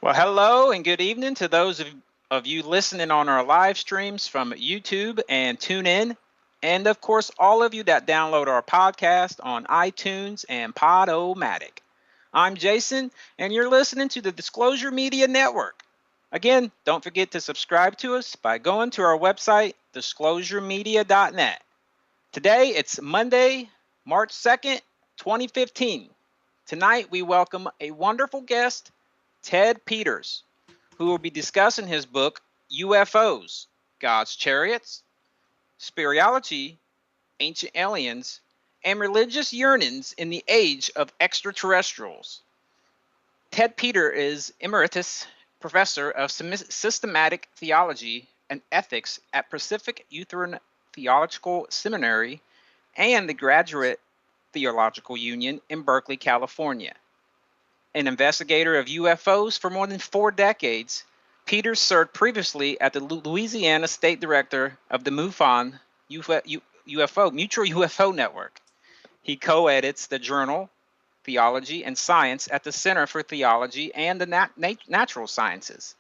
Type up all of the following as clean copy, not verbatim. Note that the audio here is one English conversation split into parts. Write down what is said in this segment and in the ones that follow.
Well, hello and good evening to those of you listening on our live streams from YouTube and TuneIn. And of course, all of you that download our podcast on iTunes and Podomatic. I'm Jason, and you're listening to the Disclosure Media Network. Again, don't forget to subscribe to us by going to our website, disclosuremedia.net. Today, it's Monday, March 2nd, 2015. Tonight, we welcome a wonderful guest, Ted Peters, who will be discussing his book, UFOs, God's Chariots, Spirituality, Ancient Aliens, and Religious Yearnings in the Age of Extraterrestrials. Ted Peters is Emeritus Professor of Systematic Theology and Ethics at Pacific Lutheran Theological Seminary and the Graduate Theological Union in Berkeley, California. An investigator of UFOs for more than 4 decades, Peters served previously as the Louisiana State Director of the MUFON UFO Mutual UFO Network. He co-edits the journal Theology and Science at the Center for Theology and the Natural Sciences.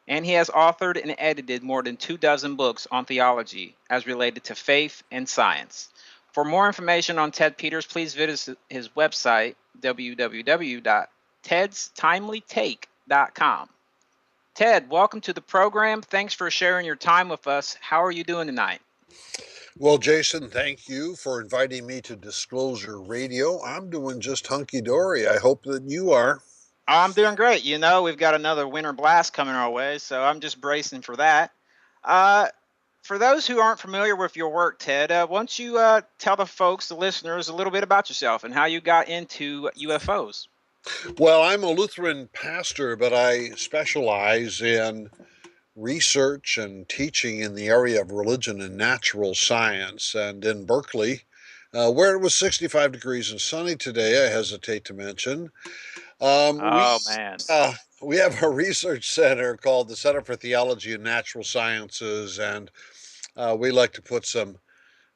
And he has authored and edited more than 24 books on theology as related to faith and science. For more information on Ted Peters, please visit his website, www.tedstimelytake.com. Ted, welcome to the program. Thanks for sharing your time with us. How are you doing tonight? Well, Jason, thank you for inviting me to Disclosure Radio. I'm doing just hunky-dory. I hope that you are. I'm doing great. You know, we've got another winter blast coming our way, so I'm just bracing for that. For those who aren't familiar with your work, Ted, why don't you tell the folks, the listeners, a little bit about yourself and how you got into UFOs? Well, I'm a Lutheran pastor, but I specialize in research and teaching in the area of religion and natural science. And in Berkeley, where it was 65 degrees and sunny today, I hesitate to mention, Man. We have a research center called the Center for Theology and Natural Sciences, and we like to put some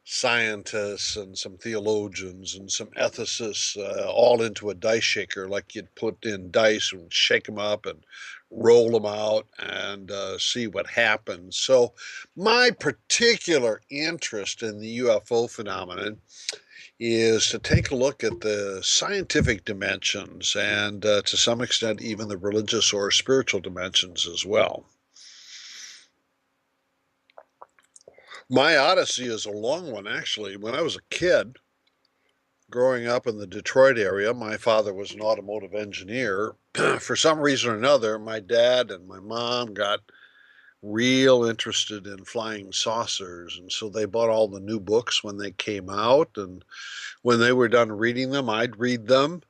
scientists and some theologians and some ethicists all into a dice shaker, like you'd put in dice and shake them up and roll them out and see what happens. So my particular interest in the UFO phenomenon is to take a look at the scientific dimensions and to some extent even the religious or spiritual dimensions as well. My odyssey is a long one, actually. When I was a kid, growing up in the Detroit area, my father was an automotive engineer. For some reason or another, my dad and my mom got real interested in flying saucers, and so they bought all the new books when they came out, and when they were done reading them, I'd read them,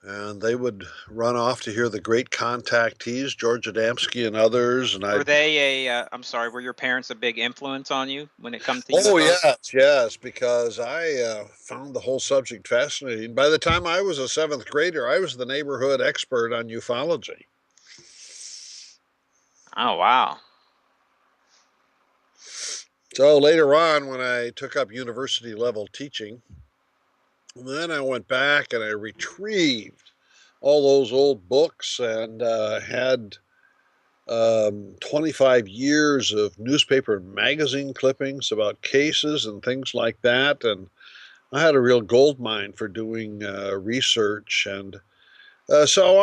and they would run off to hear the great contactees, George Adamski and others. And were your parents a big influence on you when it comes to UFOs? Oh, yes, because I found the whole subject fascinating. By the time I was a 7th grader, I was the neighborhood expert on ufology. Oh, wow. So later on, when I took up university level teaching, then I went back and I retrieved all those old books and had 25 years of newspaper and magazine clippings about cases and things like that. And I had a real gold mine for doing research. And so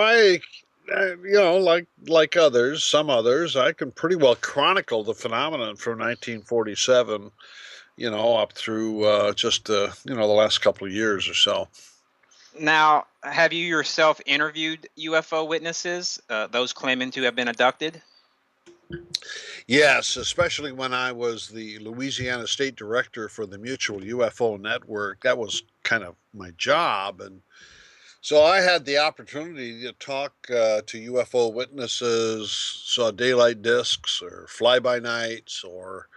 like others, some others, I can pretty well chronicle the phenomenon from 1947, up through the last couple of years or so. Now, have you yourself interviewed UFO witnesses, those claiming to have been abducted? Yes, especially when I was the Louisiana State Director for the Mutual UFO Network. That was kind of my job. And so I had the opportunity to talk to UFO witnesses, saw daylight discs or fly-by-nights or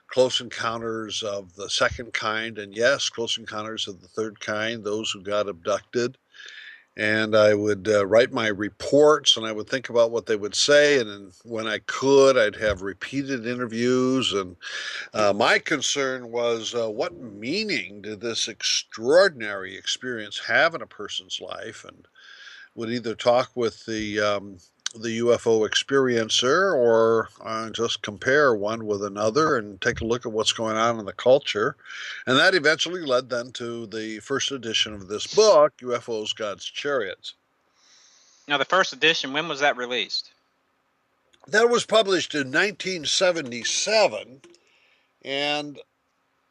close encounters of the second kind, and yes, close encounters of the third kind, those who got abducted. And I would write my reports, and I would think about what they would say, and then when I could, I'd have repeated interviews. And my concern was what meaning did this extraordinary experience have in a person's life? And would either talk with the UFO experiencer or just compare one with another and take a look at what's going on in the culture. And that eventually led then to the first edition of this book, UFOs, God's Chariots. Now, the first edition, when was that released? That was published in 1977, and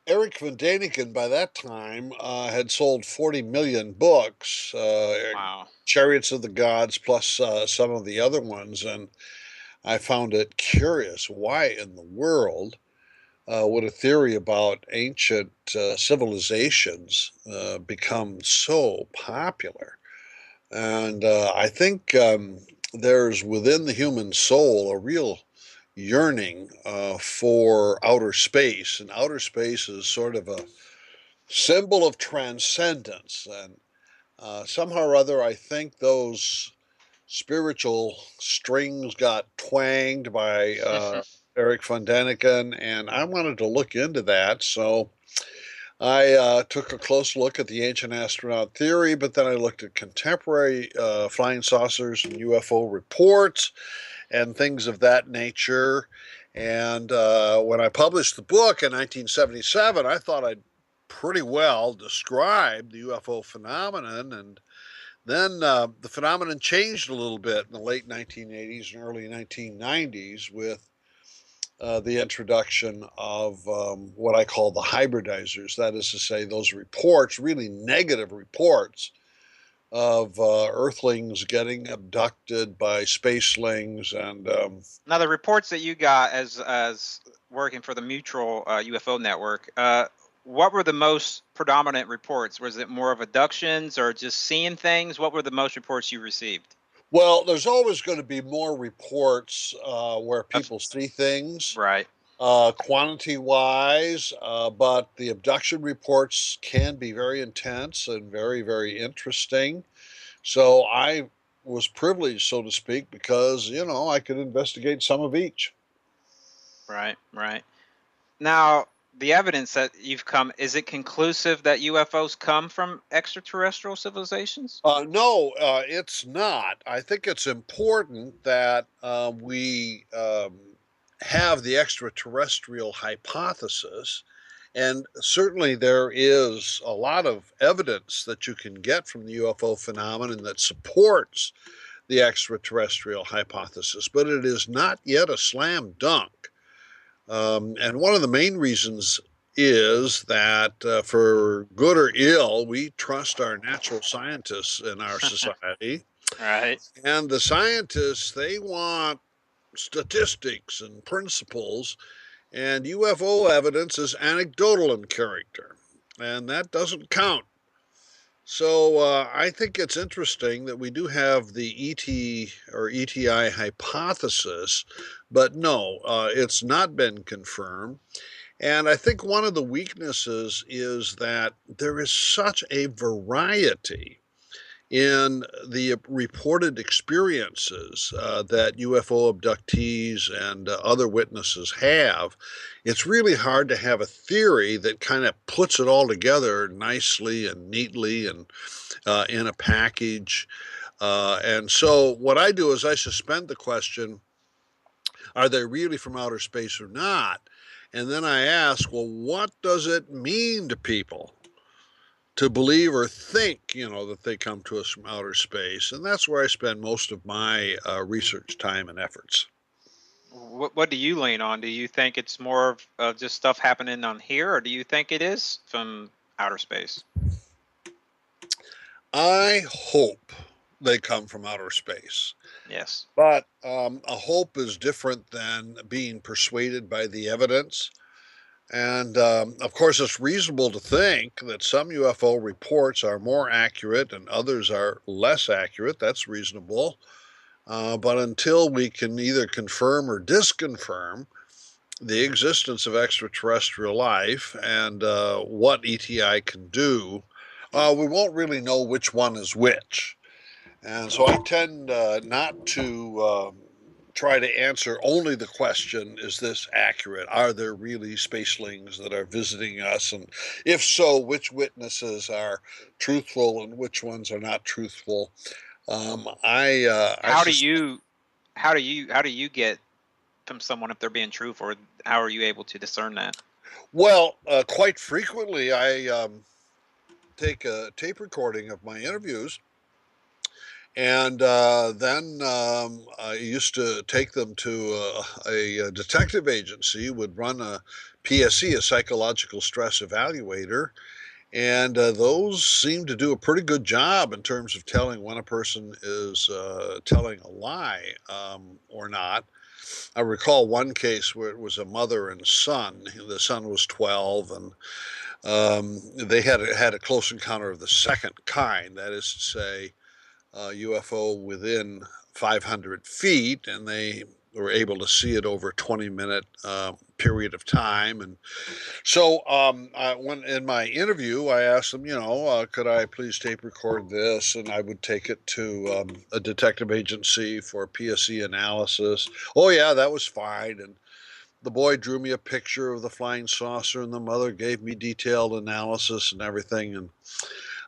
Eric Van Daniken by that time had sold 40 million books, Wow. Chariots of the Gods, plus some of the other ones. And I found it curious, why in the world would a theory about ancient civilizations become so popular? And I think there's within the human soul a real yearning for outer space, and outer space is sort of a symbol of transcendence. And somehow or other, I think those spiritual strings got twanged by Eric von Daniken, and I wanted to look into that. So I took a close look at the ancient astronaut theory, but then I looked at contemporary flying saucers and UFO reports and things of that nature. And when I published the book in 1977, I thought I'd pretty well described the UFO phenomenon. And then the phenomenon changed a little bit in the late 1980s and early 1990s with the introduction of what I call the hybridizers. That is to say, those reports, really negative reports, of Earthlings getting abducted by spacelings. And now, the reports that you got as working for the Mutual UFO Network, what were the most predominant reports? Was it more of abductions or just seeing things? What were the most reports you received? well, there's always going to be more reports where people see things, Right. quantity-wise, but the abduction reports can be very intense and very, very interesting. So I was privileged, so to speak, because, I could investigate some of each. Right. Right. Now, the evidence that you've come, is it conclusive that UFOs come from extraterrestrial civilizations? No, it's not. I think it's important that we have the extraterrestrial hypothesis. And certainly there is a lot of evidence that you can get from the UFO phenomenon that supports the extraterrestrial hypothesis, but it is not yet a slam dunk. And one of the main reasons is that for good or ill, we trust our natural scientists in our society. Right. And the scientists, they want statistics and principles, and UFO evidence is anecdotal in character, and that doesn't count. So I think it's interesting that we do have the ET or ETI hypothesis, but no, it's not been confirmed. And I think one of the weaknesses is that there is such a variety in the reported experiences that UFO abductees and other witnesses have. It's really hard to have a theory that kind of puts it all together nicely and neatly and in a package. And so what I do is I suspend the question, are they really from outer space or not? And then I ask, well, what does it mean to people to believe or think, that they come to us from outer space? And that's where I spend most of my research time and efforts. What do you lean on? Do you think it's more of just stuff happening on here, or do you think it is from outer space? I hope they come from outer space. Yes. But a hope is different than being persuaded by the evidence. And of course, it's reasonable to think that some UFO reports are more accurate and others are less accurate. That's reasonable. But until we can either confirm or disconfirm the existence of extraterrestrial life and what ETI can do, we won't really know which one is which. And so I tend not to try to answer only the question, is this accurate? Are there really spacelings that are visiting us? And if so, which witnesses are truthful and which ones are not truthful? How do you get from someone if they're being truthful, or how are you able to discern that? Well, quite frequently I take a tape recording of my interviews, and then I used to take them to a detective agency, would run a PSE, a psychological stress evaluator, and those seem to do a pretty good job in terms of telling when a person is telling a lie or not. I recall one case where it was a mother and son. The son was 12, and they had a close encounter of the second kind. That is to say, UFO within 500 feet, and they were able to see it over a 20-minute period of time. And so, when in my interview, I asked them, could I please tape record this? And I would take it to a detective agency for PSE analysis. Oh, yeah, that was fine. And the boy drew me a picture of the flying saucer, and the mother gave me detailed analysis and everything. And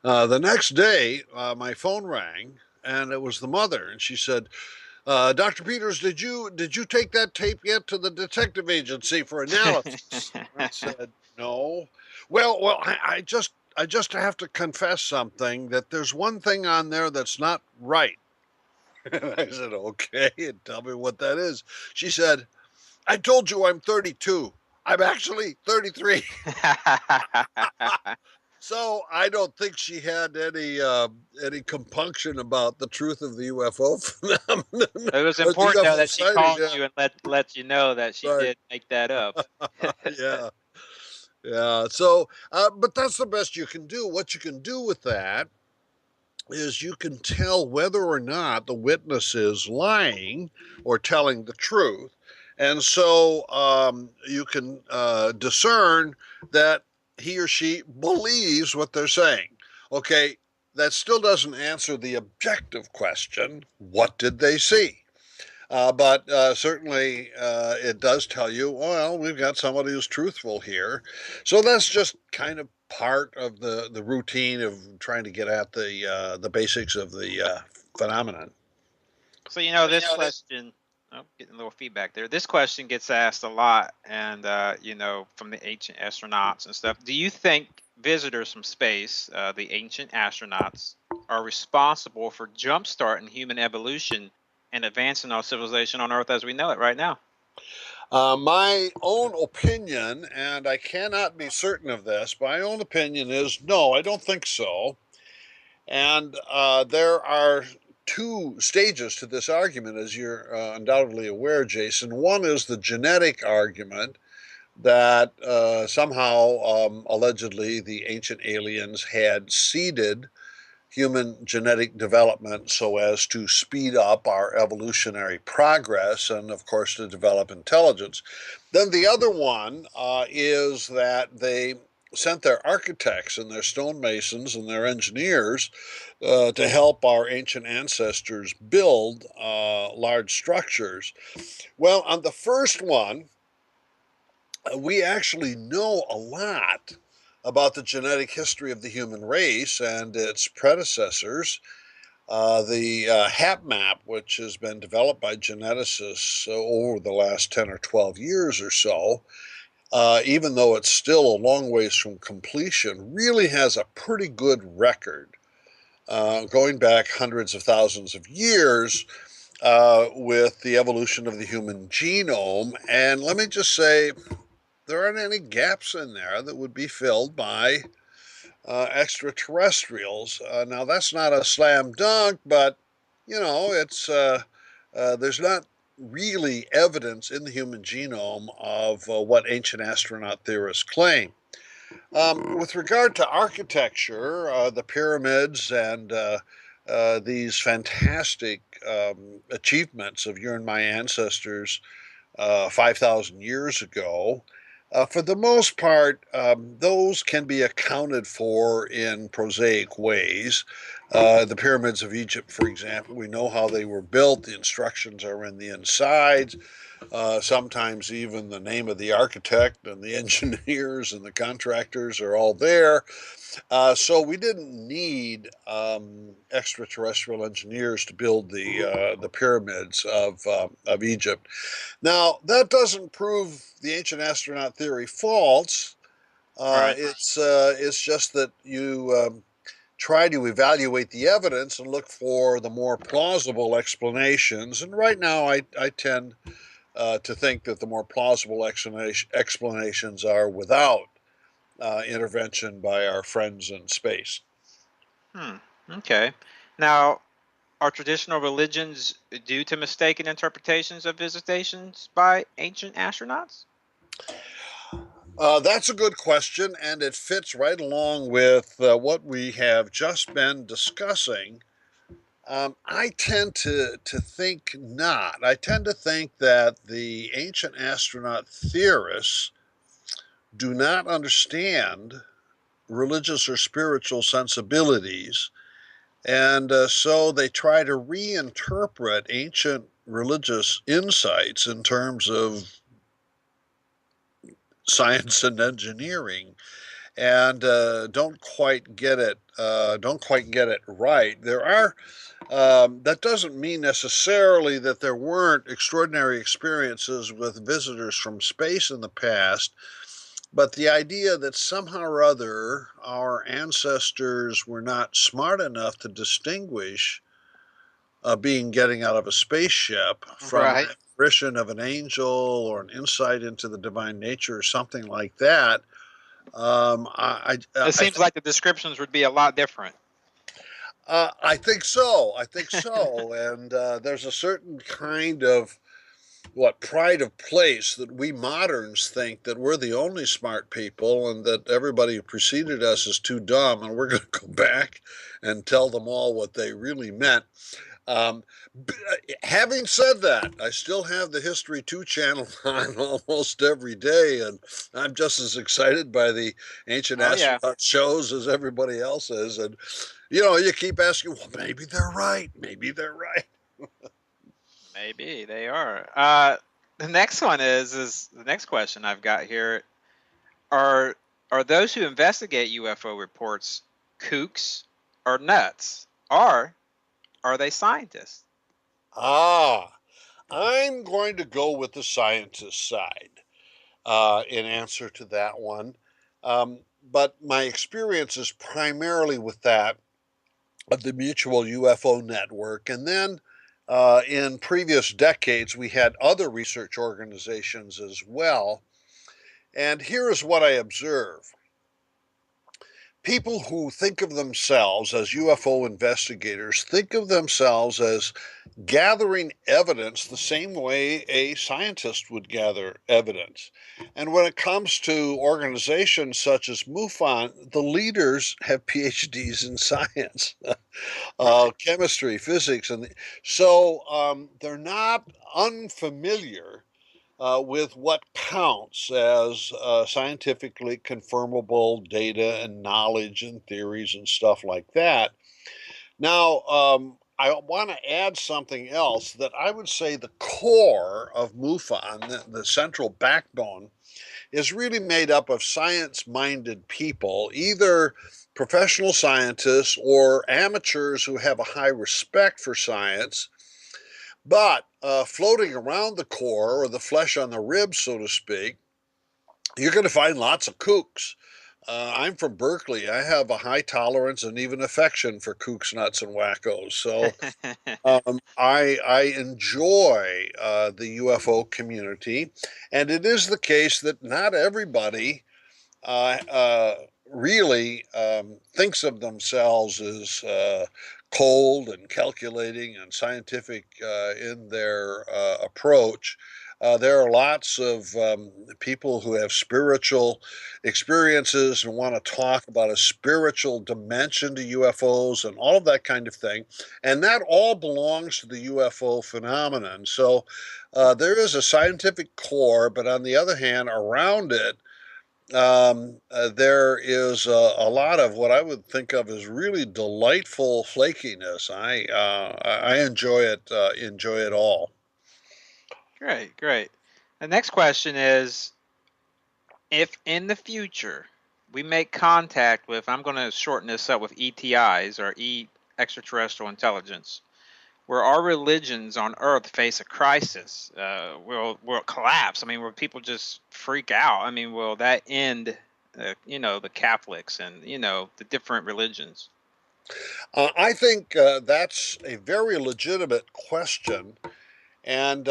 the next day, my phone rang, and it was the mother, and she said, "Dr. Peters, did you take that tape yet to the detective agency for analysis?" I said, "No." Well, I just have to confess something, that there's one thing on there that's not right. And I said, "Okay, and tell me what that is." She said, "I told you I'm 32. I'm actually 33." So I don't think she had any compunction about the truth of the UFO phenomenon. It was Or the important though UFO that she sightings. called Yeah, you and let you know that she right. did make that up. Yeah, yeah. So, but that's the best you can do. What you can do with that is you can tell whether or not the witness is lying or telling the truth. And so you can discern that he or she believes what they're saying. Okay, that still doesn't answer the objective question, what did they see? But certainly it does tell you, well, we've got somebody who's truthful here. So that's just kind of part of the routine of trying to get at the basics of the phenomenon. So this question, oh, getting a little feedback there. This question gets asked a lot, and from the ancient astronauts and stuff. Do you think visitors from space, the ancient astronauts, are responsible for jumpstarting human evolution and advancing our civilization on Earth as we know it right now? My own opinion, and I cannot be certain of this, but my own opinion is no, I don't think so. And there are two stages to this argument, as you're undoubtedly aware, Jason. One is the genetic argument that somehow, allegedly, the ancient aliens had seeded human genetic development so as to speed up our evolutionary progress and, of course, to develop intelligence. Then the other one is that they sent their architects and their stonemasons and their engineers to help our ancient ancestors build large structures. Well, on the first one, we actually know a lot about the genetic history of the human race and its predecessors. The HAP map, which has been developed by geneticists over the last 10 or 12 years or so, even though it's still a long ways from completion, really has a pretty good record going back hundreds of thousands of years with the evolution of the human genome. And let me just say, there aren't any gaps in there that would be filled by extraterrestrials. Now, that's not a slam dunk, but it's there's not really evidence in the human genome of what ancient astronaut theorists claim. With regard to architecture, the pyramids and these fantastic achievements of your and my ancestors 5,000 years ago, For the most part, those can be accounted for in prosaic ways. The pyramids of Egypt, for example, we know how they were built. The instructions are in the insides. Sometimes even the name of the architect and the engineers and the contractors are all there. So we didn't need extraterrestrial engineers to build the pyramids of Egypt. Now that doesn't prove the ancient astronaut theory false. Right. It's just that you try to evaluate the evidence and look for the more plausible explanations. And right now, I tend to think that the more plausible explanations are without intervention by our friends in space. Okay. Now, are traditional religions due to mistaken interpretations of visitations by ancient astronauts? That's a good question, and it fits right along with what we have just been discussing. I tend to think not. I tend to think that the ancient astronaut theorists do not understand religious or spiritual sensibilities, and so they try to reinterpret ancient religious insights in terms of science and engineering, and don't quite get it. Don't quite get it right. There are. That doesn't mean necessarily that there weren't extraordinary experiences with visitors from space in the past, but the idea that somehow or other our ancestors were not smart enough to distinguish a being getting out of a spaceship from an Right. apparition of an angel or an insight into the divine nature or something like that. It seems like the descriptions would be a lot different. I think so. I think so. And there's a certain kind of pride of place that we moderns think that we're the only smart people and that everybody who preceded us is too dumb, and we're going to go back and tell them all what they really meant. Um, Having said that, I still have the History 2 channel on almost every day, and I'm just as excited by the ancient Oh, yeah. astronaut shows as everybody else is. And, you keep asking, well, maybe they're right. Maybe they're right. Maybe they are. The next one is the next question I've got here. Are those who investigate UFO reports kooks or nuts? Or are they scientists? Ah, I'm going to go with the scientist side in answer to that one. But my experience is primarily with that of the Mutual UFO Network. And then in previous decades, we had other research organizations as well. And here is what I observe. People who think of themselves as UFO investigators think of themselves as gathering evidence the same way a scientist would gather evidence. And when it comes to organizations such as MUFON, the leaders have PhDs in science, Right. chemistry, physics, and so they're not unfamiliar with what counts as scientifically confirmable data and knowledge and theories and stuff like that. Now, I want to add something else that I would say the core of MUFON, the central backbone, is really made up of science minded people, either professional scientists or amateurs who have a high respect for science. But floating around the core, or the flesh on the ribs, so to speak, you're going to find lots of kooks. I'm from Berkeley. I have a high tolerance and even affection for kooks, nuts, and wackos. So I enjoy the UFO community, and it is the case that not everybody uh, uh, really thinks of themselves as cold and calculating and scientific in their approach. There are lots of people who have spiritual experiences and want to talk about a spiritual dimension to UFOs and all of that kind of thing. And that all belongs to the UFO phenomenon. So there is a scientific core, but on the other hand, around it, there is a lot of what I would think of as really delightful flakiness. I enjoy it. Enjoy it all. Great, great. The next question is, if in the future we make contact with, I'm going to shorten this up with ETIs or extraterrestrial intelligence, where our religions on Earth face a crisis, will it collapse? I mean, will people just freak out? I mean, will that end, the Catholics and the different religions? I think that's a very legitimate question, and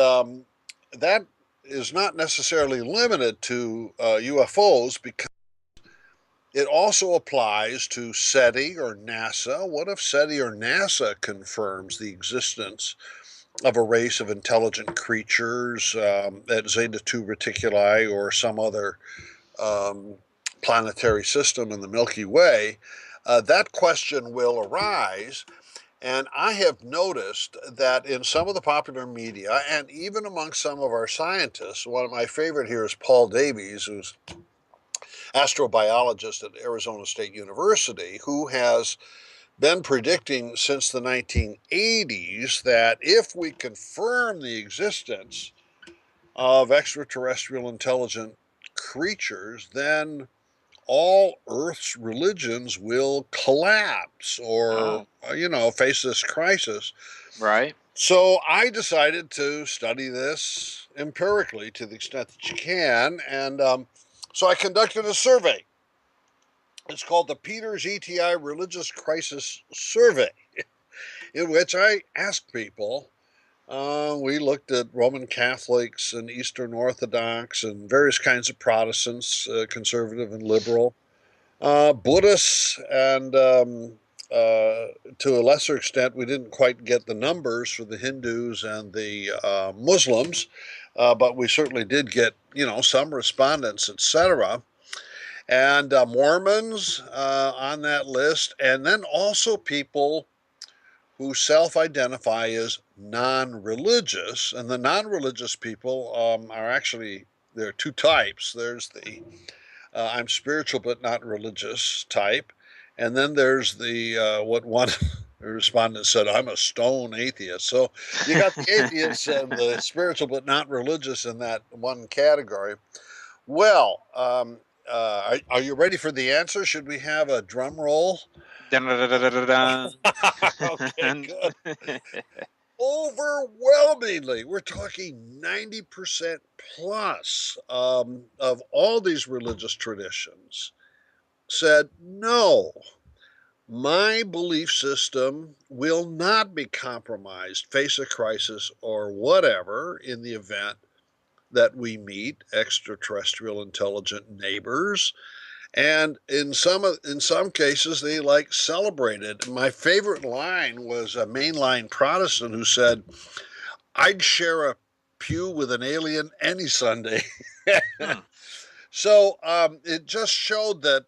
that is not necessarily limited to UFOs because it also applies to SETI or NASA. What if SETI or NASA confirms the existence of a race of intelligent creatures at Zeta 2 Reticuli or some other um, planetary system in the Milky Way? That question will arise. And I have noticed that in some of the popular media and even among some of our scientists, one of my favorite here is Paul Davies, who's astrobiologist at Arizona State University, who has been predicting since the 1980s that if we confirm the existence of extraterrestrial intelligent creatures, then all Earth's religions will collapse or, Oh, face this crisis. right. So I decided to study this empirically to the extent that you can. And so I conducted a survey. It's called the Peters ETI Religious Crisis Survey, in which I asked people. We looked at Roman Catholics and Eastern Orthodox and various kinds of Protestants, conservative and liberal, Buddhists, and to a lesser extent, we didn't quite get the numbers for the Hindus and the Muslims, but we certainly did get, some respondents, etc. And Mormons on that list, and then also people who self-identify as non-religious. And the non-religious people are actually, there are two types. There's the I'm spiritual but not religious type, and then there's the what one respondent said, I'm a stone atheist. So you got the atheists and the spiritual but not religious in that one category. Well, are you ready for the answer? Should we have a drum roll? Dun, dun, dun, dun, dun, dun, Okay, dun. good. Overwhelmingly, we're talking 90% plus of all these religious traditions said, no, my belief system will not be compromised, face a crisis or whatever, in the event that we meet extraterrestrial intelligent neighbors. And in some cases, they celebrated. My favorite line was a mainline Protestant who said, "I'd share a pew with an alien any Sunday." Hmm. So it just showed that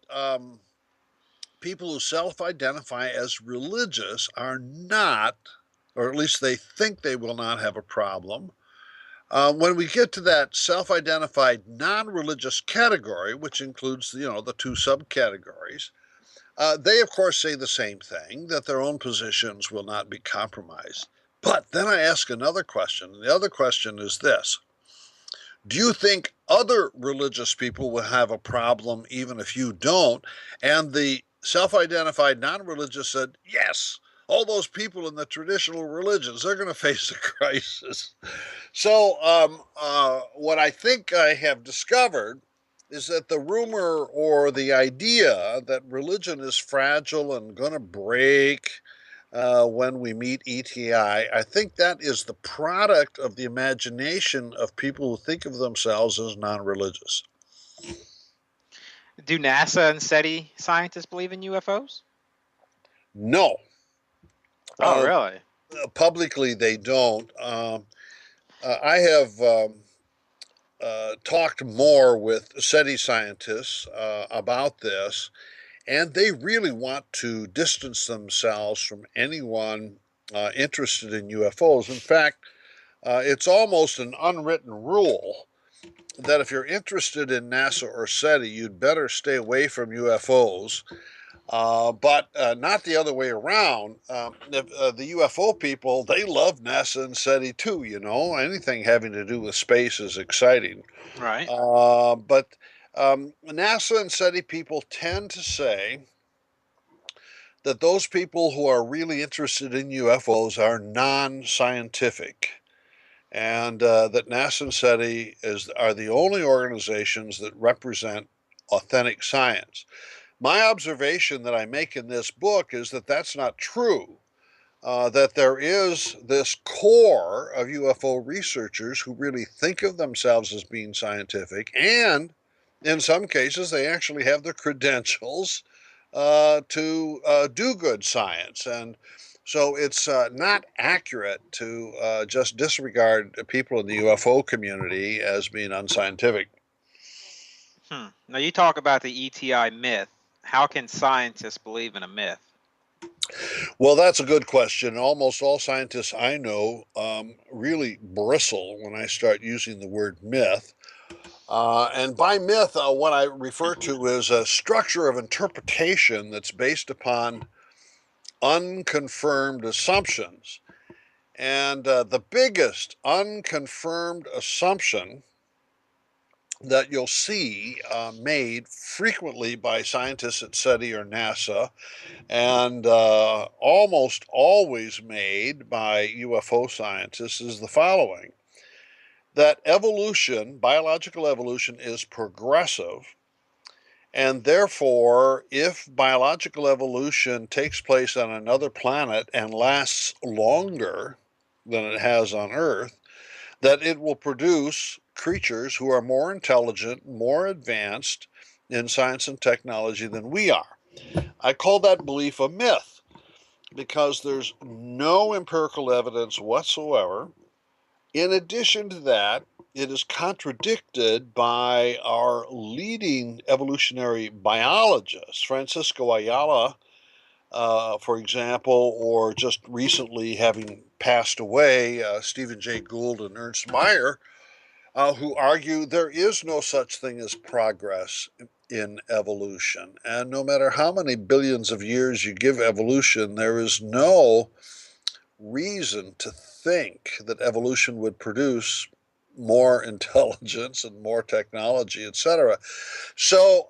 people who self-identify as religious are not, or at least they think they will not have a problem. When we get to that self-identified non-religious category, which includes the two subcategories, they of course say the same thing, that their own positions will not be compromised. But then I ask another question. The other question is this: do you think other religious people will have a problem even if you don't? And the self-identified non-religious said, yes, all those people in the traditional religions, they're going to face a crisis. So what I think I have discovered is that the rumor or the idea that religion is fragile and going to break when we meet ETI, I think that is the product of the imagination of people who think of themselves as non-religious. Do NASA and SETI scientists believe in UFOs? No. Oh, really? Publicly, they don't. I have talked more with SETI scientists about this, and they really want to distance themselves from anyone interested in UFOs. In fact, it's almost an unwritten rule that if you're interested in NASA or SETI, you'd better stay away from UFOs. But not the other way around. The UFO people, they love NASA and SETI too, you know. Anything having to do with space is exciting. Right. But NASA and SETI people tend to say that those people who are really interested in UFOs are non-scientific, and that NASA and SETI are the only organizations that represent authentic science. My observation that I make in this book is that that's not true. That there is this core of UFO researchers who really think of themselves as being scientific, and in some cases, they actually have the credentials to do good science. And so it's not accurate to just disregard people in the UFO community as being unscientific. Now, you talk about the ETI myth. How can scientists believe in a myth? Well, that's a good question. Almost all scientists I know really bristle when I start using the word myth. And by myth, what I refer to is a structure of interpretation that's based upon unconfirmed assumptions. And the biggest unconfirmed assumption that you'll see made frequently by scientists at SETI or NASA, and almost always made by UFO scientists, is the following: that evolution, biological evolution, is progressive, and therefore, if biological evolution takes place on another planet and lasts longer than it has on Earth, that it will produce creatures who are more intelligent, more advanced in science and technology than we are. I call that belief a myth because there's no empirical evidence whatsoever. In addition to that, it is contradicted by our leading evolutionary biologists, Francisco Ayala, for example, or just recently having passed away, Stephen Jay Gould and Ernst Mayr, who argue there is no such thing as progress in evolution. And no matter how many billions of years you give evolution, there is no reason to think that evolution would produce more intelligence and more technology, etc. So,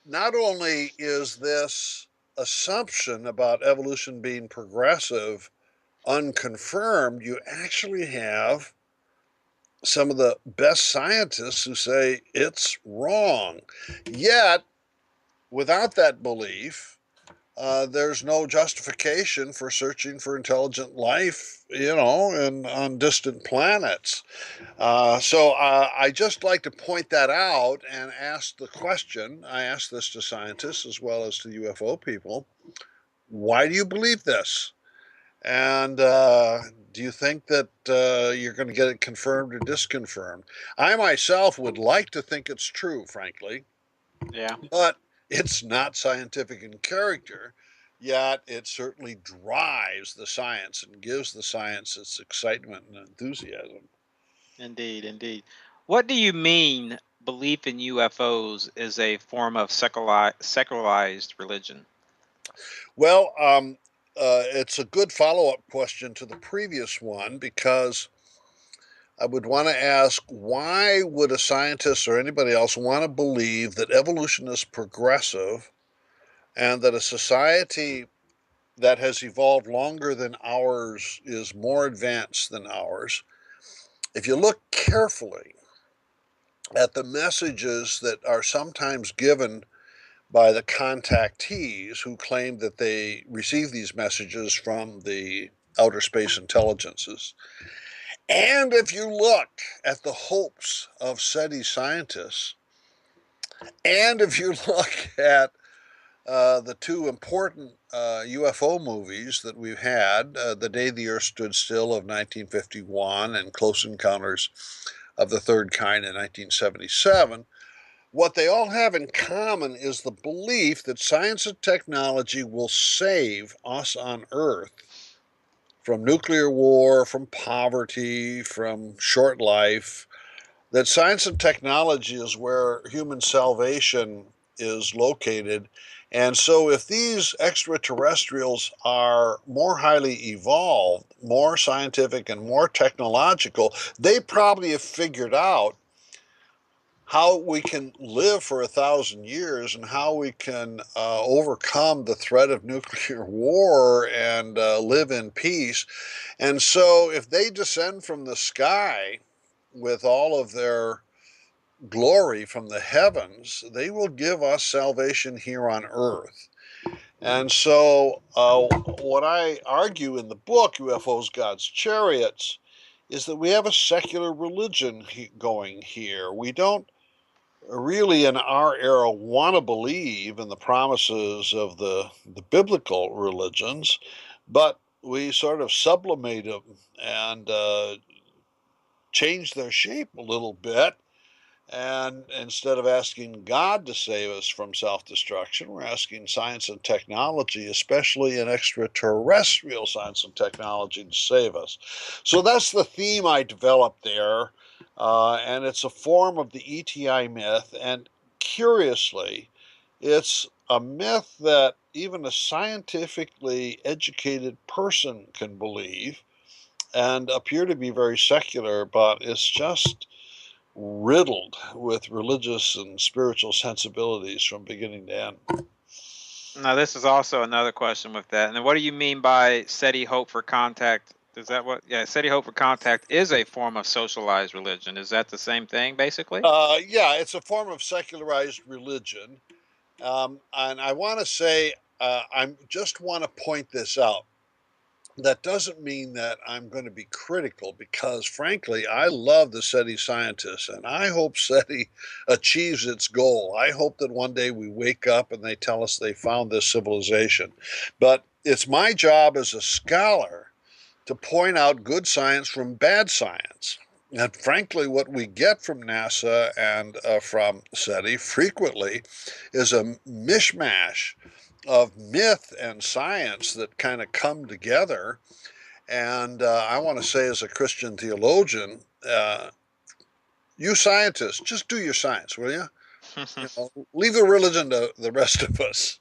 not only is this assumption about evolution being progressive unconfirmed, you actually have some of the best scientists who say it's wrong. Yet, without that belief, there's no justification for searching for intelligent life, you know, on distant planets. So I just like to point that out and ask the question. I ask this to scientists as well as to UFO people. Why do you believe this? And do you think that you're going to get it confirmed or disconfirmed? I myself would like to think it's true, frankly. Yeah. But it's not scientific in character, yet it certainly drives the science and gives the science its excitement and enthusiasm. Indeed, indeed. What do you mean belief in UFOs is a form of secularized religion? Well, it's a good follow-up question to the previous one, because I would want to ask, why would a scientist or anybody else want to believe that evolution is progressive and that a society that has evolved longer than ours is more advanced than ours? If you look carefully at the messages that are sometimes given by the contactees who claim that they receive these messages from the outer space intelligences, and if you look at the hopes of SETI scientists, and if you look at the two important UFO movies that we've had, The Day the Earth Stood Still of 1951 and Close Encounters of the third kind in 1977. What they all have in common is the belief that science and technology will save us on Earth from nuclear war, from poverty, from short life, that science and technology is where human salvation is located. And so if these extraterrestrials are more highly evolved, more scientific, and more technological, they probably have figured out how we can live for 1,000 years and how we can overcome the threat of nuclear war and live in peace. And so if they descend from the sky with all of their glory from the heavens, they will give us salvation here on earth. And so what I argue in the book, UFOs, God's Chariots, is that we have a secular religion going here. We don't really in our era want to believe in the promises of the biblical religions, but we sort of sublimate them and change their shape a little bit. And instead of asking God to save us from self-destruction, we're asking science and technology, especially in extraterrestrial science and technology, to save us. So that's the theme I developed there. And it's a form of the ETI myth. And curiously, it's a myth that even a scientifically educated person can believe and appear to be very secular, but it's just riddled with religious and spiritual sensibilities from beginning to end. Now, this is also another question with that. And what do you mean by SETI Hope for Contact? Is that what? Yeah, SETI Hope for Contact is a form of socialized religion. Is that the same thing, basically? Yeah, it's a form of secularized religion. And I want to say, I just want to point this out. That doesn't mean that I'm going to be critical because, frankly, I love the SETI scientists and I hope SETI achieves its goal. I hope that one day we wake up and they tell us they found this civilization. But it's my job as a scholar to point out good science from bad science. And frankly, what we get from NASA and from SETI frequently is a mishmash of myth and science that kind of come together. And I want to say, as a Christian theologian, you scientists, just do your science, will you? You know, leave the religion to the rest of us.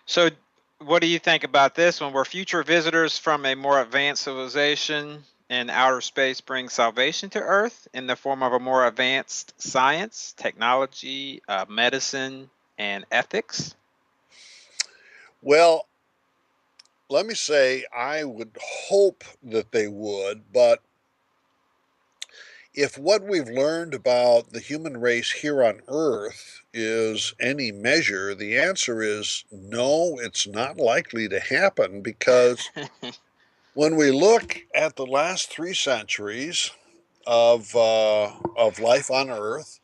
So, what do you think about this one? Where future visitors from a more advanced civilization in outer space bring salvation to Earth in the form of a more advanced science, technology, medicine, and ethics? Well, let me say, I would hope that they would, but if what we've learned about the human race here on Earth is any measure, the answer is no, it's not likely to happen because when we look at the last 3 centuries of life on Earth,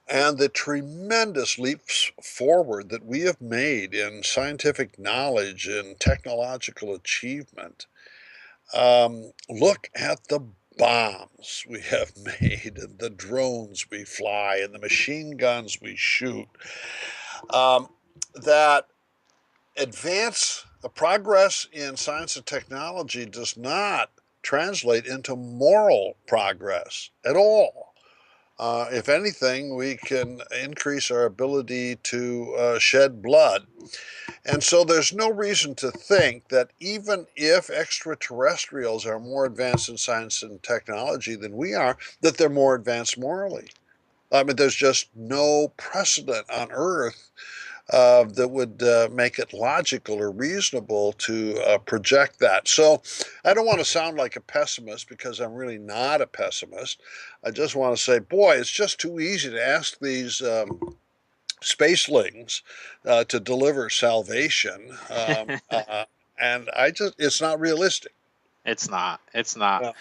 and the tremendous leaps forward that we have made in scientific knowledge and technological achievement. Look at the bombs we have made, and the drones we fly, and the machine guns we shoot. That progress in science and technology does not translate into moral progress at all. If anything, we can increase our ability to shed blood. And so there's no reason to think that even if extraterrestrials are more advanced in science and technology than we are, that they're more advanced morally. I mean, there's just no precedent on Earth that would make it logical or reasonable to project that. So I don't want to sound like a pessimist because I'm really not a pessimist. I just want to say, boy, it's just too easy to ask these spacelings to deliver salvation. And it's not realistic. It's not. It's not. Yeah.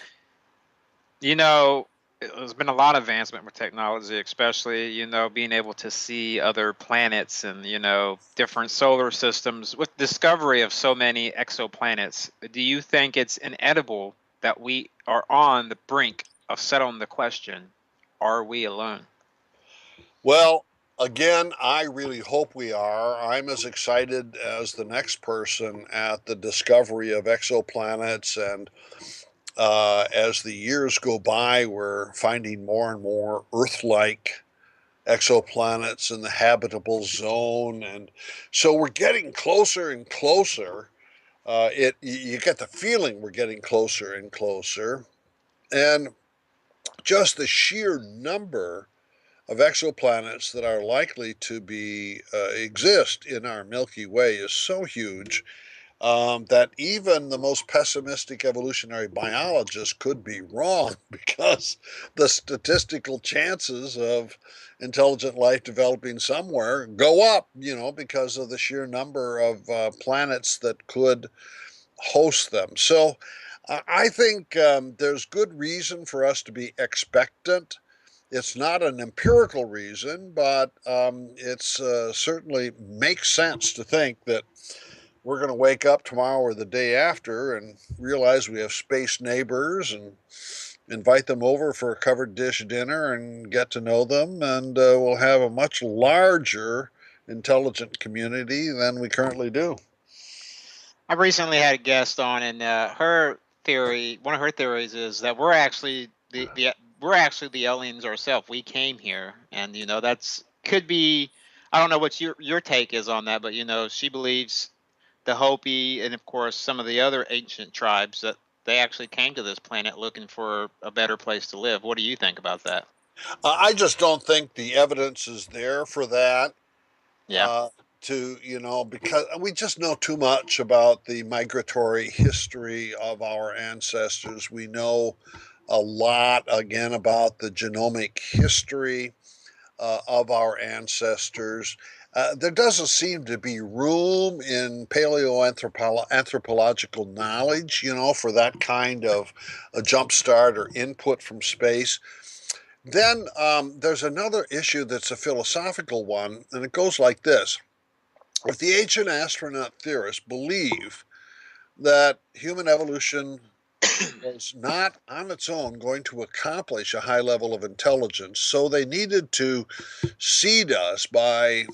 You know, there's been a lot of advancement with technology, especially, being able to see other planets and, different solar systems with discovery of so many exoplanets. Do you think it's inevitable that we are on the brink of settling the question, are we alone? Well, again, I really hope we are. I'm as excited as the next person at the discovery of exoplanets, and as the years go by, we're finding more and more Earth-like exoplanets in the habitable zone, and so we're getting closer and closer. You get the feeling we're getting closer and closer, and just the sheer number of exoplanets that are likely to be exist in our Milky Way is so huge that even the most pessimistic evolutionary biologists could be wrong, because the statistical chances of intelligent life developing somewhere go up, because of the sheer number of planets that could host them. So I think there's good reason for us to be expectant. It's not an empirical reason, but it's certainly makes sense to think that we're going to wake up tomorrow or the day after and realize we have space neighbors, and invite them over for a covered dish dinner and get to know them, and we'll have a much larger intelligent community than we currently do. I recently had a guest on, and her theory, one of her theories, is that we're actually the aliens ourselves. We came here, and that's could be. I don't know what your take is on that, but she believes the Hopi and of course some of the other ancient tribes that they actually came to this planet looking for a better place to live. What do you think about that? I just don't think the evidence is there for that. Yeah. Because we just know too much about the migratory history of our ancestors. We know a lot, again, about the genomic history of our ancestors. There doesn't seem to be room in paleoanthropological knowledge, for that kind of a jump start or input from space. Then there's another issue that's a philosophical one, and it goes like this. If the ancient astronaut theorists believe that human evolution was not on its own going to accomplish a high level of intelligence, so they needed to seed us by,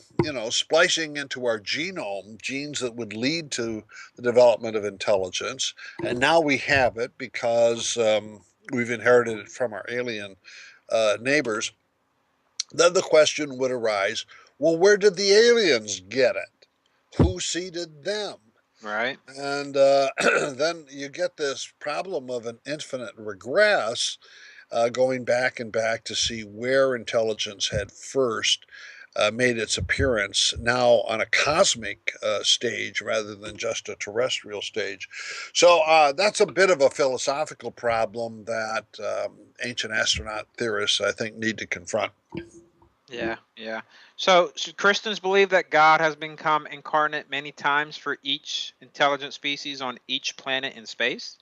splicing into our genome genes that would lead to the development of intelligence, and now we have it because we've inherited it from our alien neighbors, then the question would arise, well, where did the aliens get it? Who seeded them? Right. And then you get this problem of an infinite regress, going back and back to see where intelligence had first made its appearance, now on a cosmic stage rather than just a terrestrial stage. So that's a bit of a philosophical problem that ancient astronaut theorists, I think, need to confront. Yeah, yeah. So should Christians believe that God has become incarnate many times for each intelligent species on each planet in space?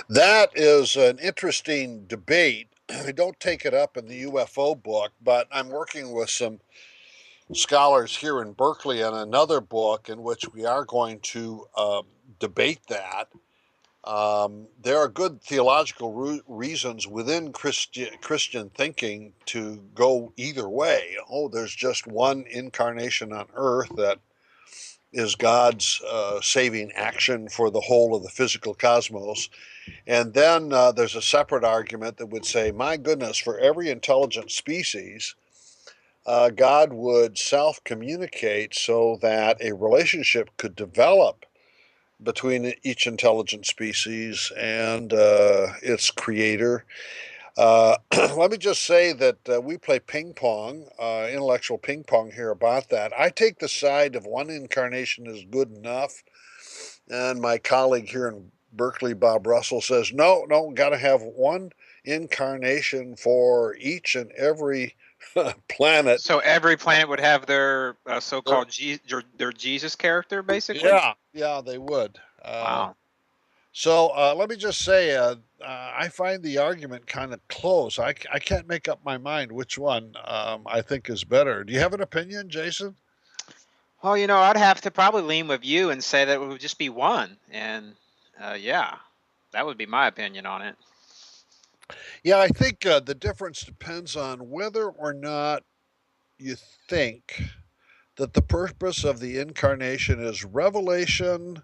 That is an interesting debate. I don't take it up in the UFO book, but I'm working with some scholars here in Berkeley on another book in which we are going to debate that. There are good theological reasons within Christian thinking to go either way. Oh, there's just one incarnation on earth that is God's saving action for the whole of the physical cosmos. And then there's a separate argument that would say, my goodness, for every intelligent species, God would self-communicate so that a relationship could develop between each intelligent species and its creator. Let me just say that we play ping pong, intellectual ping pong here about that. I take the side of one incarnation is good enough, and my colleague here in Berkeley, Bob Russell, says, no, got to have one incarnation for each and every planet. So every planet would have their so-called their Jesus character, basically? Yeah, they would. Wow. So let me just say, I find the argument kind of close. I can't make up my mind which one I think is better. Do you have an opinion, Jason? Well, I'd have to probably lean with you and say that it would just be one. And yeah. That would be my opinion on it. Yeah, I think the difference depends on whether or not you think that the purpose of the incarnation is revelation,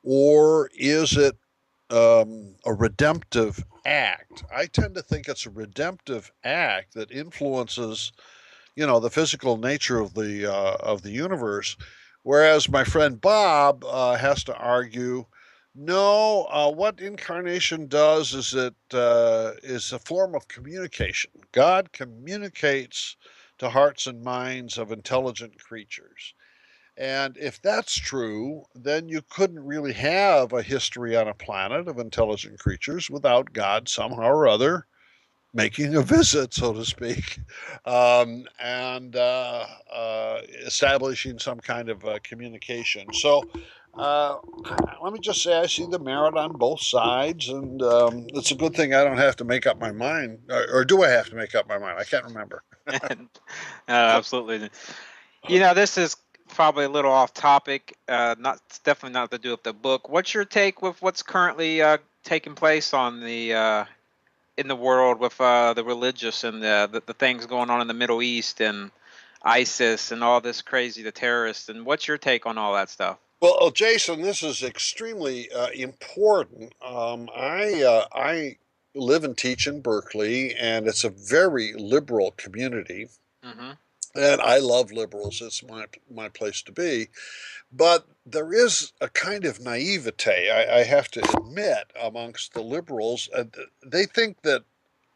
or is it a redemptive act? I tend to think it's a redemptive act that influences, the physical nature of the universe. Whereas my friend Bob has to argue, no, what incarnation does is it is a form of communication. God communicates to hearts and minds of intelligent creatures. And if that's true, then you couldn't really have a history on a planet of intelligent creatures without God somehow or other making a visit, so to speak, and establishing some kind of communication. So let me just say I see the merit on both sides, and it's a good thing I don't have to make up my mind. Or do I have to make up my mind? I can't remember. Absolutely. This is probably a little off topic. Definitely not to do with the book. What's your take with what's currently taking place on the in the world with the religious and the things going on in the Middle East and ISIS and all this crazy, the terrorists? And what's your take on all that stuff? Well, Jason, this is extremely important. I live and teach in Berkeley, and it's a very liberal community. Mm-hmm. And I love liberals. It's my place to be. But there is a kind of naivete, I have to admit, amongst the liberals.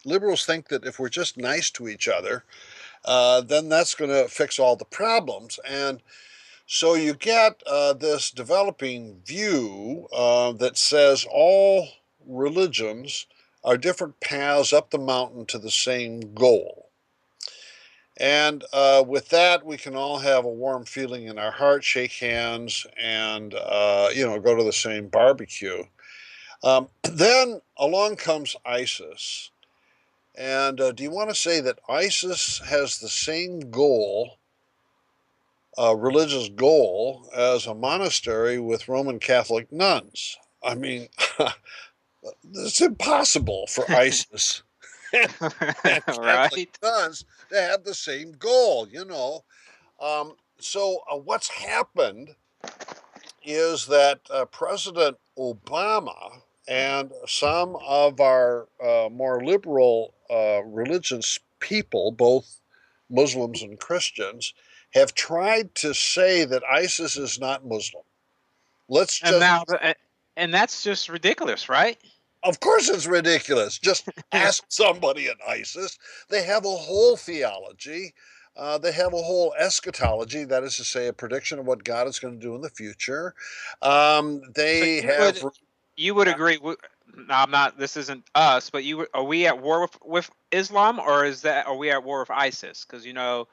Liberals think that if we're just nice to each other, then that's going to fix all the problems. And so you get this developing view that says all religions are different paths up the mountain to the same goal. And with that, we can all have a warm feeling in our heart, shake hands, and go to the same barbecue. Then along comes ISIS. And do you want to say that ISIS has the same goal, religious goal, as a monastery with Roman Catholic nuns? I mean, it's impossible for ISIS and Catholic Right. nuns to have the same goal, So what's happened is that President Obama and some of our more liberal religious people, both Muslims and Christians, have tried to say that ISIS is not Muslim. Let's And just, now, and that's just ridiculous, right? of course, it's ridiculous. Just ask somebody in ISIS. They have a whole theology. They have a whole eschatology, that is to say, a prediction of what God is going to do in the future. So They have. you would agree? Now, I'm not. This isn't us, but are we at war with Islam, or are we at war with ISIS? Because the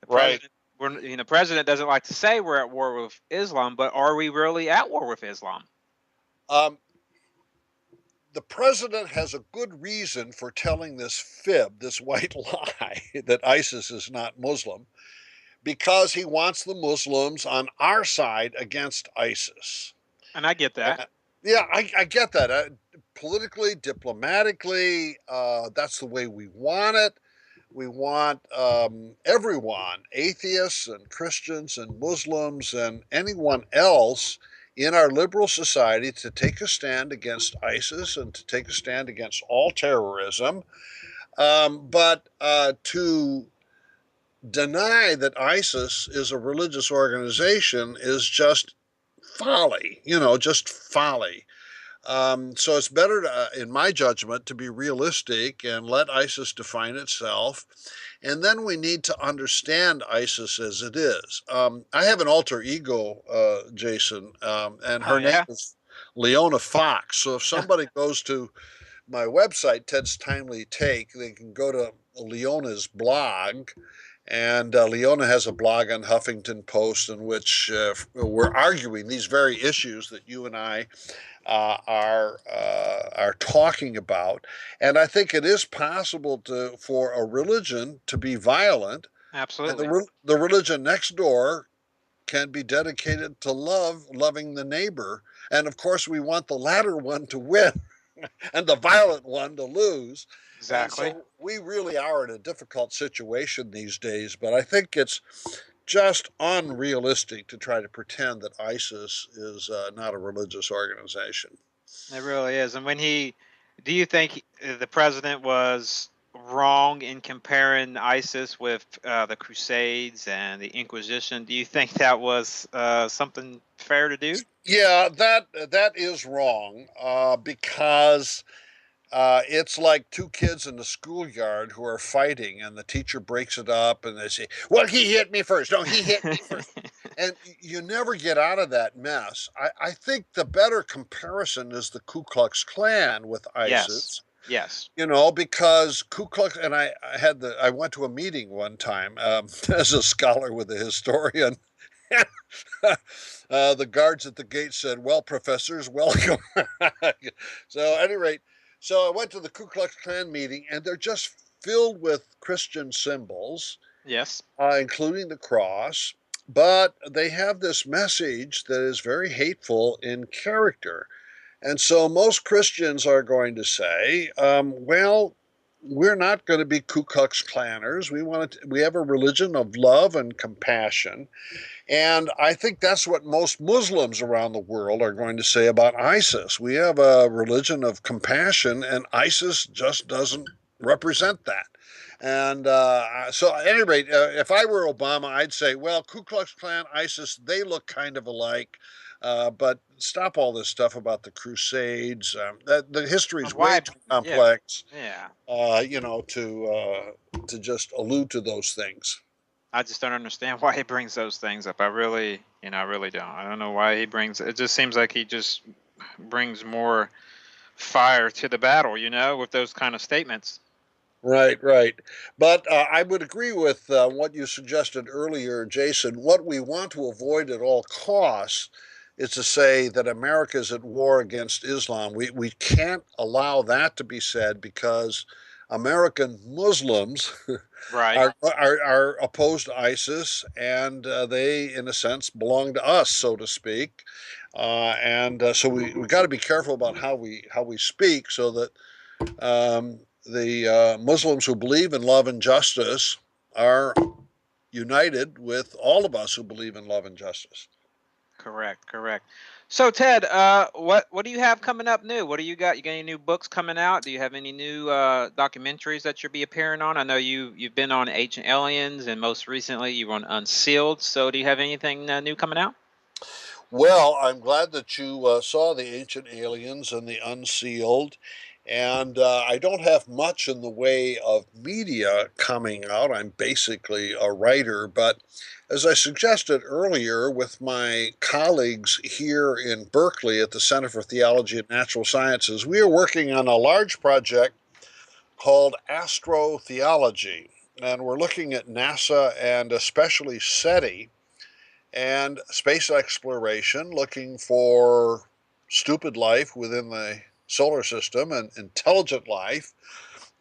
Right. president, the president doesn't like to say we're at war with Islam, but are we really at war with Islam? Um, the president has a good reason for telling this fib, this white lie, that ISIS is not Muslim, because he wants the Muslims on our side against ISIS. And I get that. Yeah, I get that. Politically, diplomatically, that's the way we want it. We want everyone, atheists and Christians and Muslims and anyone else in our liberal society, to take a stand against ISIS and to take a stand against all terrorism. But to deny that ISIS is a religious organization is just folly, just folly. So it's better, in my judgment, to be realistic and let ISIS define itself. And then we need to understand ISIS as it is. I have an alter ego, Jason, and her name is Leona Fox. So if somebody goes to my website, Ted's Timely Take, they can go to Leona's blog. And Leona has a blog on Huffington Post in which we're arguing these very issues that you and I are talking about. And I think it is possible for a religion to be violent. Absolutely. And the religion next door can be dedicated to loving the neighbor. And of course, we want the latter one to win. and the violent one to lose. And Exactly. so we really are in a difficult situation these days, but I think it's just unrealistic to try to pretend that ISIS is not a religious organization. It really is. And do you think the president was wrong in comparing ISIS with the Crusades and the Inquisition? Do you think that was something fair to do? Yeah, that is wrong because it's like two kids in the schoolyard who are fighting, and the teacher breaks it up, and they say, "Well, he hit me first. No, he hit me first." And you never get out of that mess. I think the better comparison is the Ku Klux Klan with Yes. ISIS. Yes. Because Ku Klux, and I went to a meeting one time as a scholar with a historian. The guards at the gate said, "Well, professors, welcome." So, at any rate, so I went to the Ku Klux Klan meeting, and they're just filled with Christian symbols, Yes. including the cross. But they have this message that is very hateful in character. And so most Christians are going to say, well, we're not going to be Ku Klux Klanners. We have a religion of love and compassion. And I think that's what most Muslims around the world are going to say about ISIS. We have a religion of compassion, and ISIS just doesn't represent that. And so, at any rate, if I were Obama, I'd say, well, Ku Klux Klan, ISIS, they look kind of alike. But stop all this stuff about the Crusades. The history is way Why? too Yeah. complex, Yeah. to just allude to those things. I just don't understand why he brings those things up. I really don't. I don't know why he brings it. Just seems like he just brings more fire to the battle, with those kind of statements. Right, right. But I would agree with what you suggested earlier, Jason. What we want to avoid at all costs is to say that America is at war against Islam. We can't allow that to be said because American Muslims Right. are opposed to ISIS, and they, in a sense, belong to us, so to speak. And so we got to be careful about how we speak, so that the Muslims who believe in love and justice are united with all of us who believe in love and justice. Correct. Correct. So Ted, what do you have coming up new? What do you got? You got any new books coming out? Do you have any new documentaries that you'll be appearing on? I know you've been on Ancient Aliens, and most recently you were on Unsealed. So do you have anything new coming out? Well, I'm glad that you saw the Ancient Aliens and the Unsealed. And I don't have much in the way of media coming out. I'm basically a writer. But as I suggested earlier, with my colleagues here in Berkeley at the Center for Theology and Natural Sciences, we are working on a large project called Astro-Theology. And we're looking at NASA and especially SETI and space exploration, looking for stupid life within the solar system and intelligent life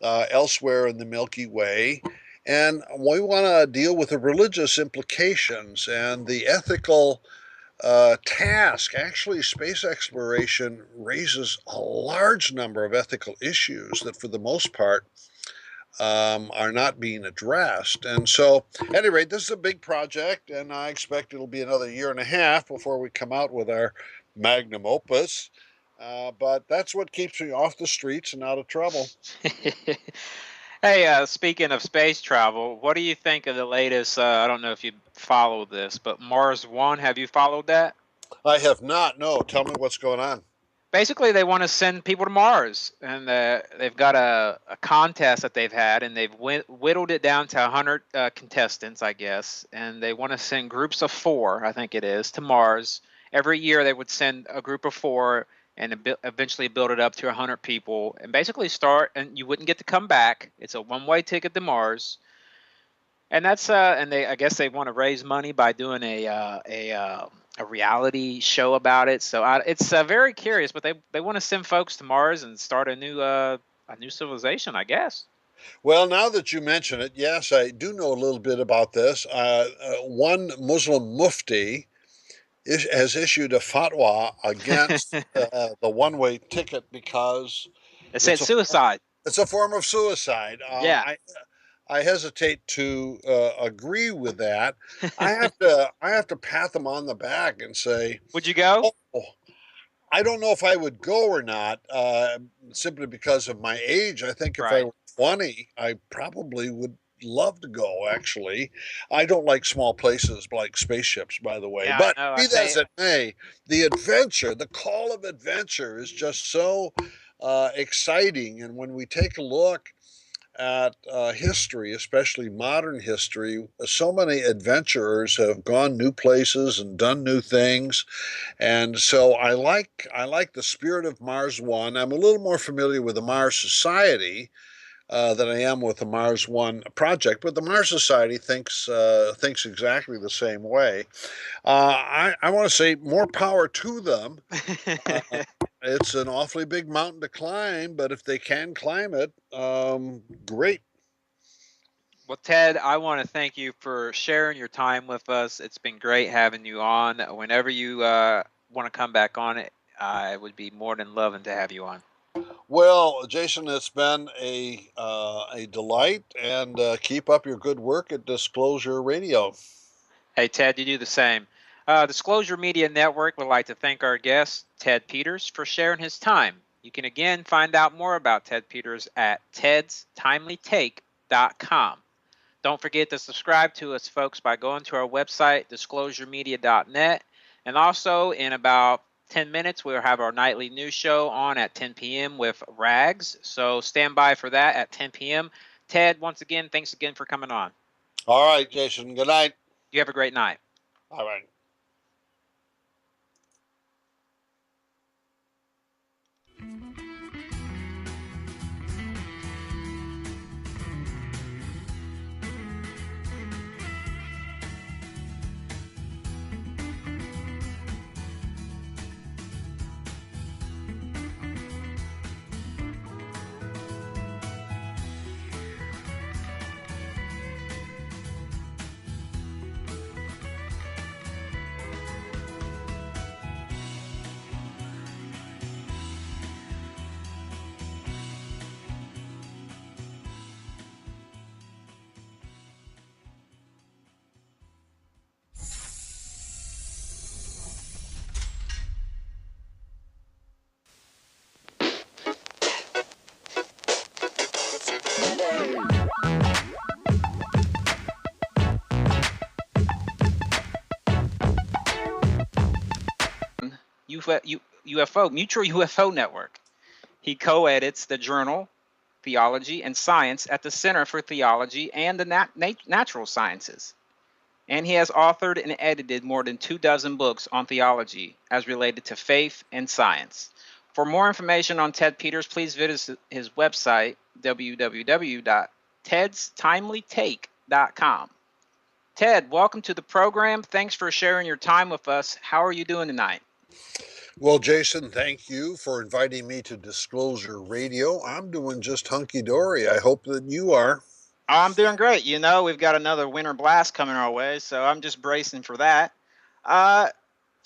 elsewhere in the Milky Way. And we want to deal with the religious implications and the ethical task. Actually, space exploration raises a large number of ethical issues that, for the most part, are not being addressed. And so, at any rate, this is a big project, and I expect it'll be another year and a half before we come out with our magnum opus. But that's what keeps me off the streets and out of trouble. Hey, speaking of space travel, what do you think of the latest? I don't know if you follow this, but Mars One. Have you followed that? I have not. No, tell me what's going on. Basically, they want to send people to Mars, and they've got a contest that they've had, and they've whittled it down to 100 contestants, I guess, and they want to send groups of 4, I think it is, to Mars. Every year, they would send a group of 4 and eventually build it up to 100 people, and basically start, and you wouldn't get to come back. It's a one-way ticket to Mars. And that's and I guess they want to raise money by doing a reality show about it. So it's very curious, but they want to send folks to Mars and start a new civilization, I guess. Well, now that you mention it, yes, I do know a little bit about this. One Muslim mufti has issued a fatwa against the one-way ticket because It said it's a suicide. it's a form of suicide. Yeah. I hesitate to agree with that. I have to pat them on the back and say, Would you go? oh, I don't know if I would go or not, simply because of my age. I think if I Right. were 20, I probably would love to go, actually. I don't like small places like spaceships, by the way. Yeah, I But know. I be that as say it may, the adventure, the call of adventure is just so exciting. And when we take a look at history, especially modern history, so many adventurers have gone new places and done new things, and so I like the spirit of Mars One. I'm a little more familiar with the Mars Society than I am with the Mars One project, but the Mars Society thinks exactly the same way. I want to say more power to them. Uh, it's an awfully big mountain to climb, but if they can climb it, great. Well, Ted, I want to thank you for sharing your time with us. It's been great having you on. Whenever you want to come back on it, I would be more than loving to have you on. Well, Jason, it's been a delight, and keep up your good work at Disclosure Radio. Hey, Ted, you do the same. Disclosure Media Network would like to thank our guest, Ted Peters, for sharing his time. You can again find out more about Ted Peters at tedstimelytake.com. Don't forget to subscribe to us, folks, by going to our website, disclosuremedia.net. And also, in about 10 minutes, we'll have our nightly news show on at 10 p.m. with Rags. So stand by for that at 10 p.m. Ted, once again, thanks again for coming on. All right, Jason. Good night. You have a great night. All right. Mutual UFO Network. He co-edits the journal Theology and Science at the Center for Theology and the Natural Sciences. And he has authored and edited more than 24 books on theology as related to faith and science. For more information on Ted Peters, please visit his website, www.tedstimelytake.com. Ted, welcome to the program. Thanks for sharing your time with us. How are you doing tonight? Well, Jason, thank you for inviting me to Disclosure Radio. I'm doing just hunky-dory. I hope that you are. I'm doing great. You know, we've got another winter blast coming our way, so I'm just bracing for that.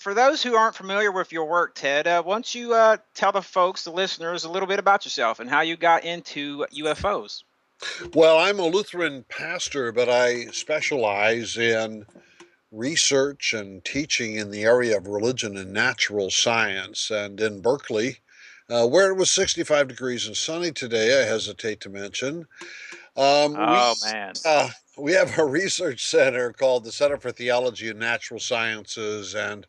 For those who aren't familiar with your work, Ted, why don't you tell the folks, the listeners, a little bit about yourself and how you got into UFOs? Well, I'm a Lutheran pastor, but I specialize in research and teaching in the area of religion and natural science. And in Berkeley, where it was 65 degrees and sunny today, I hesitate to mention, um, we Oh, man. we have a research center called the Center for Theology and Natural Sciences, and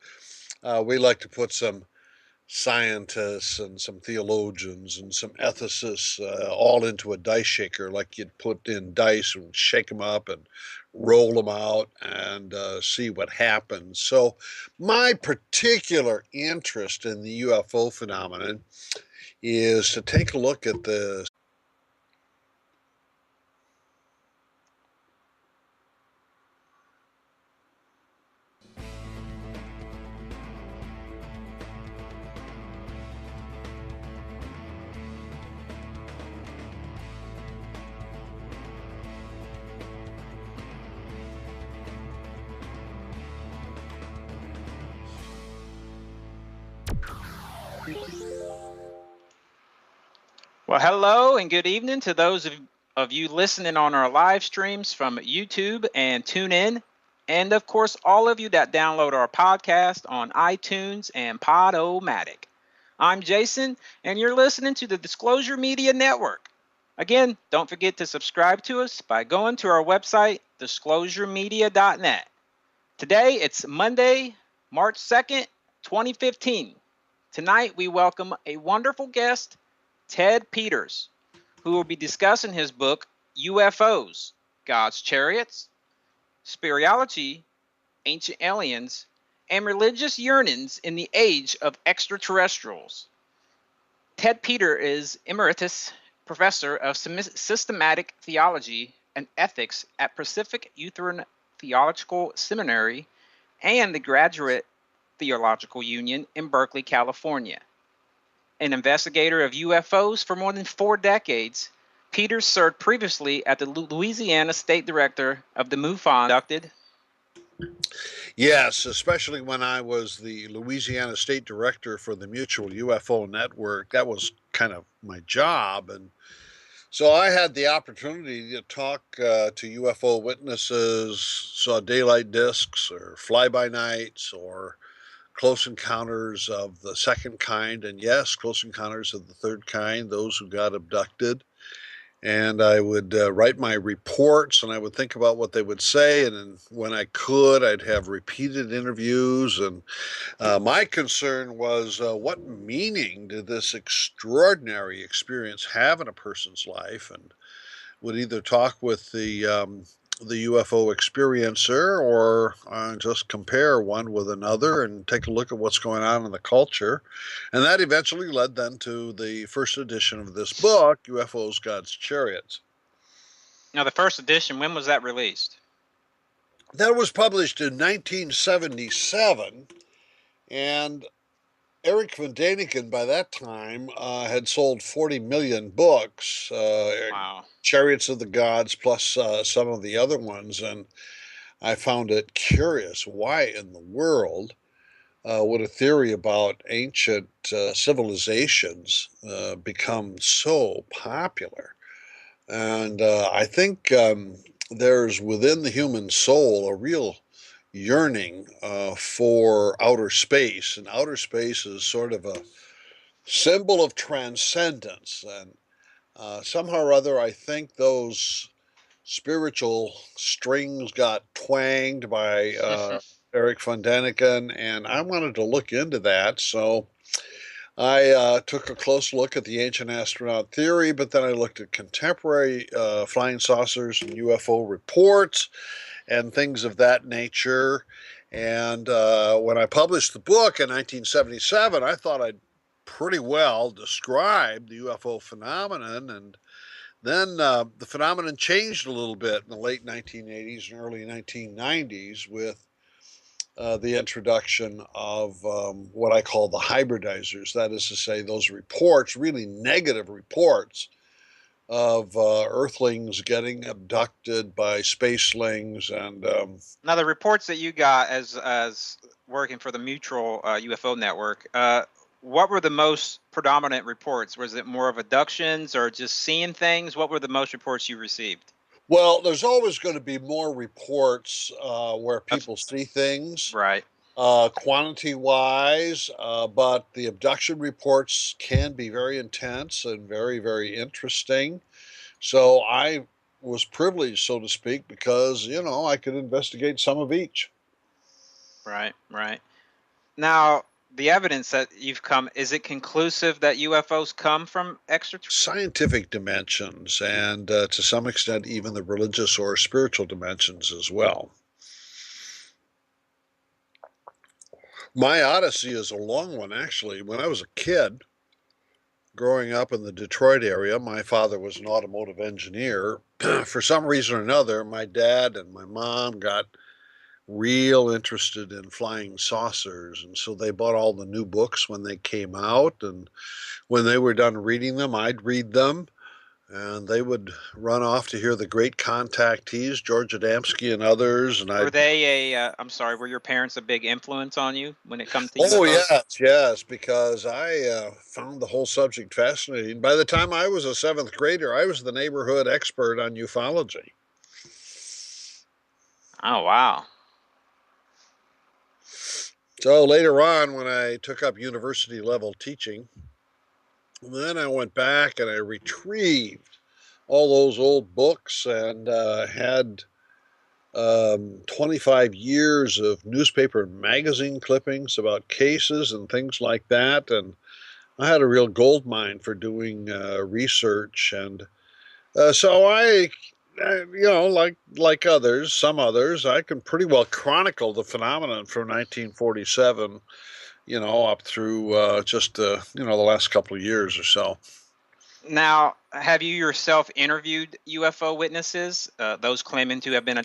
we like to put some scientists and some theologians and some ethicists all into a dice shaker, like you'd put in dice and shake them up and roll them out and see what happens. So, my particular interest in the UFO phenomenon is to take a look at the Well, hello and good evening to those of you listening on our live streams from YouTube and TuneIn. And of course, all of you that download our podcast on iTunes and Podomatic. I'm Jason, and you're listening to the Disclosure Media Network. Again, don't forget to subscribe to us by going to our website, disclosuremedia.net. Today, it's Monday, March 2nd, 2015. Tonight, we welcome a wonderful guest, Ted Peters, who will be discussing his book, UFOs, God's Chariots, Spirituality, Ancient Aliens, and Religious Yearnings in the Age of Extraterrestrials. Ted Peters is Emeritus Professor of Systematic Theology and Ethics at Pacific Lutheran Theological Seminary and the Graduate Theological Union in Berkeley, California. An investigator of UFOs for more than 4 decades, Peters served previously as the Louisiana State Director of the MUFON. Conducted. Yes, especially when I was the Louisiana State Director for the Mutual UFO Network. That was kind of my job. And so I had the opportunity to talk to UFO witnesses, saw daylight discs or fly-by-nights or close encounters of the second kind, and yes, close encounters of the third kind, those who got abducted. And I would write my reports, and I would think about what they would say, and then when I could, I'd have repeated interviews. And my concern was what meaning did this extraordinary experience have in a person's life, and would either talk with the UFO experiencer or just compare one with another and take a look at what's going on in the culture. And that eventually led then to the first edition of this book, UFOs, God's Chariots. Now, the first edition, when was that released? That was published in 1977, and Eric Van Daniken by that time had sold 40 million books. Wow. Chariots of the Gods plus some of the other ones, and I found it curious why in the world would a theory about ancient civilizations become so popular. And I think there's within the human soul a real yearning for outer space, and outer space is sort of a symbol of transcendence. And somehow or other, I think those spiritual strings got twanged by Eric von Daniken, and I wanted to look into that. So I took a close look at the ancient astronaut theory, but then I looked at contemporary flying saucers and UFO reports and things of that nature. And when I published the book in 1977, I thought I'd pretty well described the UFO phenomenon. And then the phenomenon changed a little bit in the late 1980s and early 1990s with the introduction of what I call the hybridizers. That is to say, those reports, really negative reports of Earthlings getting abducted by spacelings. And now, the reports that you got as working for the Mutual UFO Network, what were the most predominant reports? Was it more of abductions or just seeing things? What were the most reports you received? Well, there's always going to be more reports where people see things, right? Quantity-wise, but the abduction reports can be very intense and very, very interesting. So I was privileged, so to speak, because, you know, I could investigate some of each. Right, right. Now, the evidence that you've come, is it conclusive that UFOs come from scientific dimensions, and to some extent even the religious or spiritual dimensions as well? My odyssey is a long one, actually. When I was a kid, growing up in the Detroit area, my father was an automotive engineer. For some reason or another, my dad and my mom got real interested in flying saucers, and so they bought all the new books when they came out, and when they were done reading them, I'd read them, and they would run off to hear the great contactees, George Adamski and others, and Were I'd. they I'm sorry, were your parents a big influence on you when it comes to Oh UFOs? yes, yes, because I found the whole subject fascinating. By the time I was a seventh grader, I was the neighborhood expert on ufology. Oh, wow. So later on, when I took up university level teaching, then I went back and I retrieved all those old books and had 25 years of newspaper and magazine clippings about cases and things like that. And I had a real gold mine for doing research. And so like others, some others, I can pretty well chronicle the phenomenon from 1947, up through the last couple of years or so. Now, have you yourself interviewed UFO witnesses, those claiming to have been